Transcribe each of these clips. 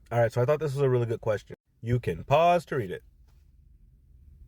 All right, so I thought this was a really good question. You can pause to read it.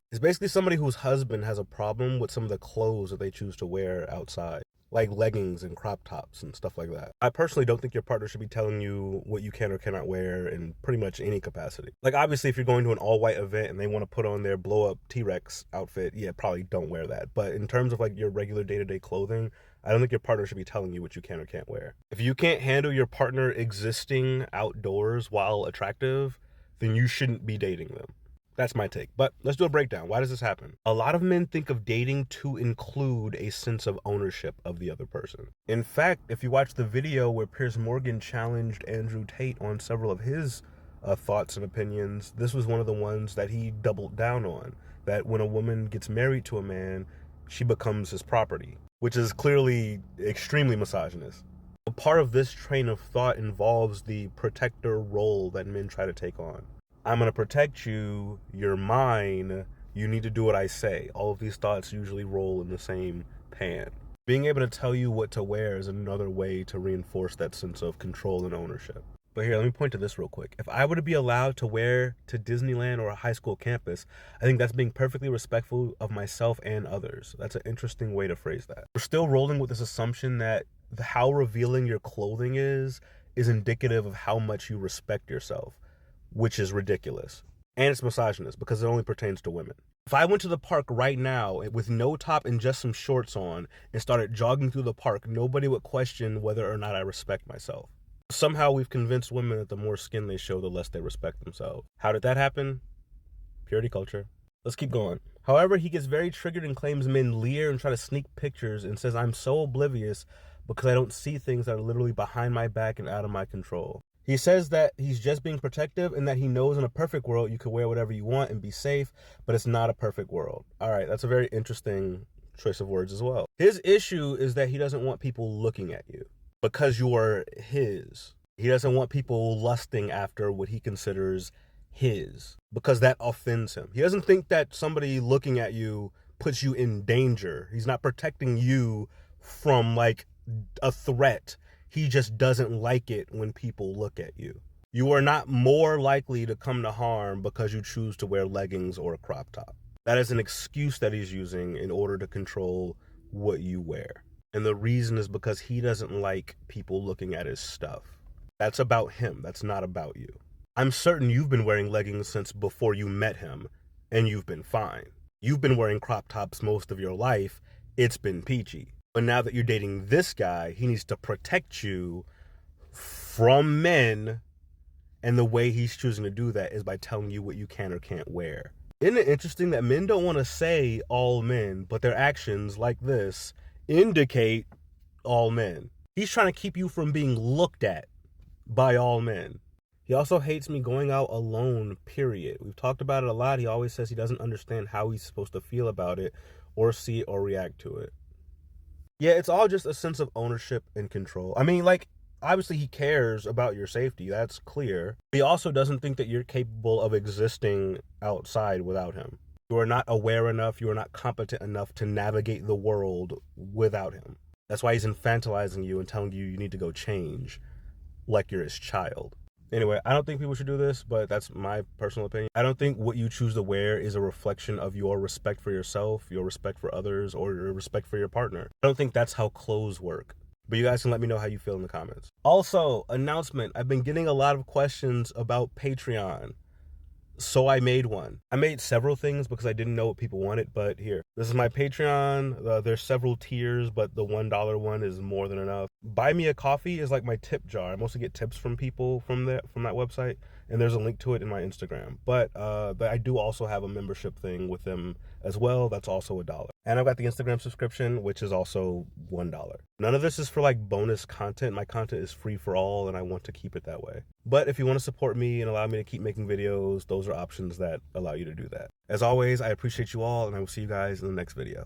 It's basically somebody whose husband has a problem with some of the clothes that they choose to wear outside, like leggings and crop tops and stuff like that. I personally don't think your partner should be telling you what you can or cannot wear in pretty much any capacity. Like, obviously, if you're going to an all-white event and they want to put on their blow-up T-Rex outfit, yeah, probably don't wear that. But in terms of like your regular day-to-day clothing, I don't think your partner should be telling you what you can or can't wear. If you can't handle your partner existing outdoors while attractive, then you shouldn't be dating them. That's my take. But let's do a breakdown. Why does this happen? A lot of men think of dating to include a sense of ownership of the other person. In fact, if you watch the video where Piers Morgan challenged Andrew Tate on several of his thoughts and opinions, this was one of the ones that he doubled down on. That when a woman gets married to a man, she becomes his property, which is clearly extremely misogynist. A part of this train of thought involves the protector role that men try to take on. I'm going to protect you, you're mine, you need to do what I say. All of these thoughts usually roll in the same pan. Being able to tell you what to wear is another way to reinforce that sense of control and ownership. But here, let me point to this real quick. If I were to be allowed to wear to Disneyland or a high school campus, I think that's being perfectly respectful of myself and others. That's an interesting way to phrase that. We're still rolling with this assumption that how revealing your clothing is indicative of how much you respect yourself, which is ridiculous. And it's misogynist because it only pertains to women. If I went to the park right now with no top and just some shorts on and started jogging through the park, nobody would question whether or not I respect myself. Somehow we've convinced women that the more skin they show, the less they respect themselves. How did that happen? Purity culture. Let's keep going. However, he gets very triggered and claims men leer and try to sneak pictures and says I'm so oblivious because I don't see things that are literally behind my back and out of my control. He says that he's just being protective and that he knows in a perfect world you can wear whatever you want and be safe, but it's not a perfect world. All right, that's a very interesting choice of words as well. His issue is that he doesn't want people looking at you because you are his. He doesn't want people lusting after what he considers his because that offends him. He doesn't think that somebody looking at you puts you in danger. He's not protecting you from like a threat. He just doesn't like it when people look at you. You are not more likely to come to harm because you choose to wear leggings or a crop top. That is an excuse that he's using in order to control what you wear. And the reason is because he doesn't like people looking at his stuff. That's about him. That's not about you. I'm certain you've been wearing leggings since before you met him, and you've been fine. You've been wearing crop tops most of your life. It's been peachy. But now that you're dating this guy, he needs to protect you from men. And the way he's choosing to do that is by telling you what you can or can't wear. Isn't it interesting that men don't want to say all men, but their actions like this indicate all men? He's trying to keep you from being looked at by all men. He also hates me going out alone, period. We've talked about it a lot. He always says he doesn't understand how he's supposed to feel about it or see it or react to it. Yeah, it's all just a sense of ownership and control. I mean, like, obviously he cares about your safety. That's clear. He also doesn't think that you're capable of existing outside without him. You are not aware enough. You are not competent enough to navigate the world without him. That's why he's infantilizing you and telling you you need to go change like you're his child. Anyway, I don't think people should do this, but that's my personal opinion. I don't think what you choose to wear is a reflection of your respect for yourself, your respect for others, or your respect for your partner. I don't think that's how clothes work. But you guys can let me know how you feel in the comments. Also, announcement. I've been getting a lot of questions about Patreon. So I made one. I made several things because I didn't know what people wanted, but here. This is my Patreon. There's several tiers, but the $1 one is more than enough. Buy Me a Coffee is like my tip jar. I mostly get tips from people from that website, and there's a link to it in my Instagram. But I do also have a membership thing with them as well. That's also $1. And I've got the Instagram subscription, which is also $1. None of this is for like bonus content. My content is free for all, and I want to keep it that way. But if you want to support me and allow me to keep making videos, those are options that allow you to do that. As always, I appreciate you all, and I will see you guys in the next video.